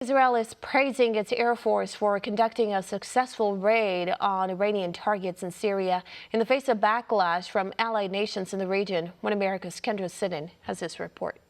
Israel is praising its Air Force for conducting a successful raid on Iranian targets in Syria in the face of backlash from allied nations in the region. One America's Kendra Sitton has this report.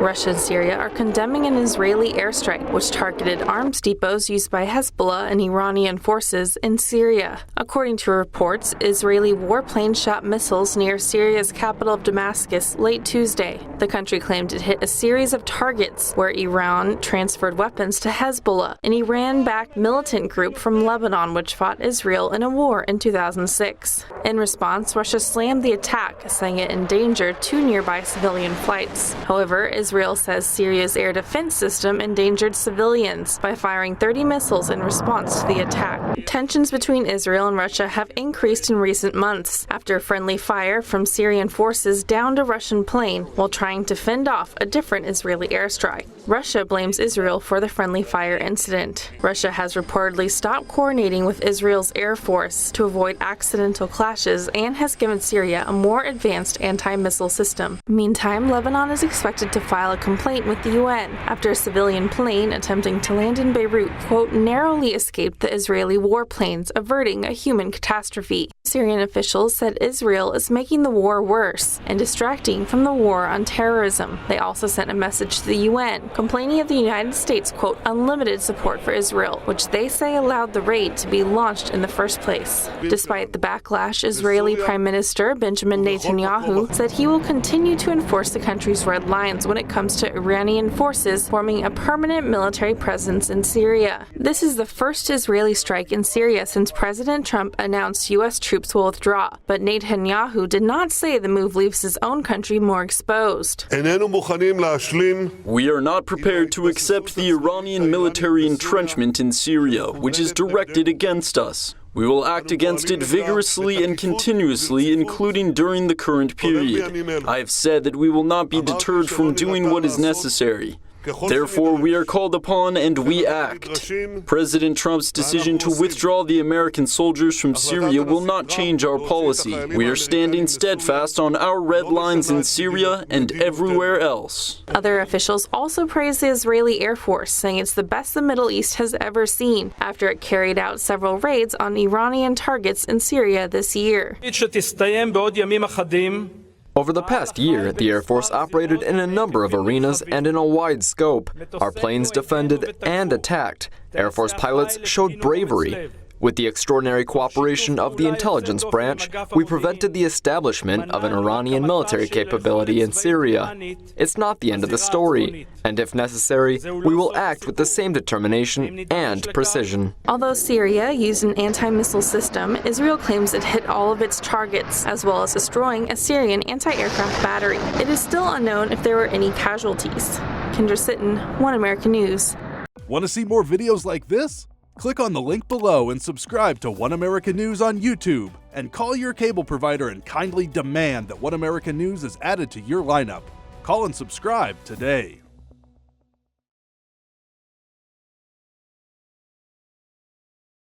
Russia and Syria are condemning an Israeli airstrike which targeted arms depots used by Hezbollah and Iranian forces in Syria. According to reports, Israeli warplanes shot missiles near Syria's capital of Damascus late Tuesday. The country claimed it hit a series of targets where Iran transferred weapons to Hezbollah, an Iran-backed militant group from Lebanon which fought Israel in a war in 2006. In response, Russia slammed the attack, saying it endangered two nearby civilian flights. However, Israel says Syria's air defense system endangered civilians by firing 30 missiles in response to the attack. Tensions between Israel and Russia have increased in recent months after friendly fire from Syrian forces downed a Russian plane while trying to fend off a different Israeli airstrike. Russia blames Israel for the friendly fire incident. Russia has reportedly stopped coordinating with Israel's Air Force to avoid accidental clashes and has given Syria a more advanced anti-missile system. Meantime, Lebanon is expected to file a complaint with the UN after a civilian plane attempting to land in Beirut, quote, narrowly escaped the Israeli warplanes, averting a human catastrophe. Syrian officials said Israel is making the war worse and distracting from the war on terrorism. They also sent a message to the UN, complaining of the United States' quote, unlimited support for Israel, which they say allowed the raid to be launched in the first place. Despite the backlash, Israeli Prime Minister Benjamin Netanyahu said he will continue to enforce the country's red lines when it comes to Iranian forces forming a permanent military presence in Syria. This is the first Israeli strike in Syria since President Trump announced U.S. troops will withdraw, but Netanyahu did not say the move leaves his own country more exposed. We are not prepared to accept the Iranian military entrenchment in Syria, which is directed against us. We will act against it vigorously and continuously, including during the current period. I have said that we will not be deterred from doing what is necessary. Therefore, we are called upon and we act. President Trump's decision to withdraw the American soldiers from Syria will not change our policy. We are standing steadfast on our red lines in Syria and everywhere else. Other officials also praised the Israeli Air Force, saying it's the best the Middle East has ever seen after it carried out several raids on Iranian targets in Syria this year. Over the past year, the Air Force operated in a number of arenas and in a wide scope. Our planes defended and attacked. Air Force pilots showed bravery. With the extraordinary cooperation of the intelligence branch, we prevented the establishment of an Iranian military capability in Syria. It's not the end of the story, and if necessary, we will act with the same determination and precision. Although Syria used an anti-missile system, Israel claims it hit all of its targets, as well as destroying a Syrian anti-aircraft battery. It is still unknown if there were any casualties. Kendra Sitton, One American News. Want to see more videos like this? Click on the link below and subscribe to One American News on YouTube, and call your cable provider and kindly demand that One American News is added to your lineup. Call and subscribe today.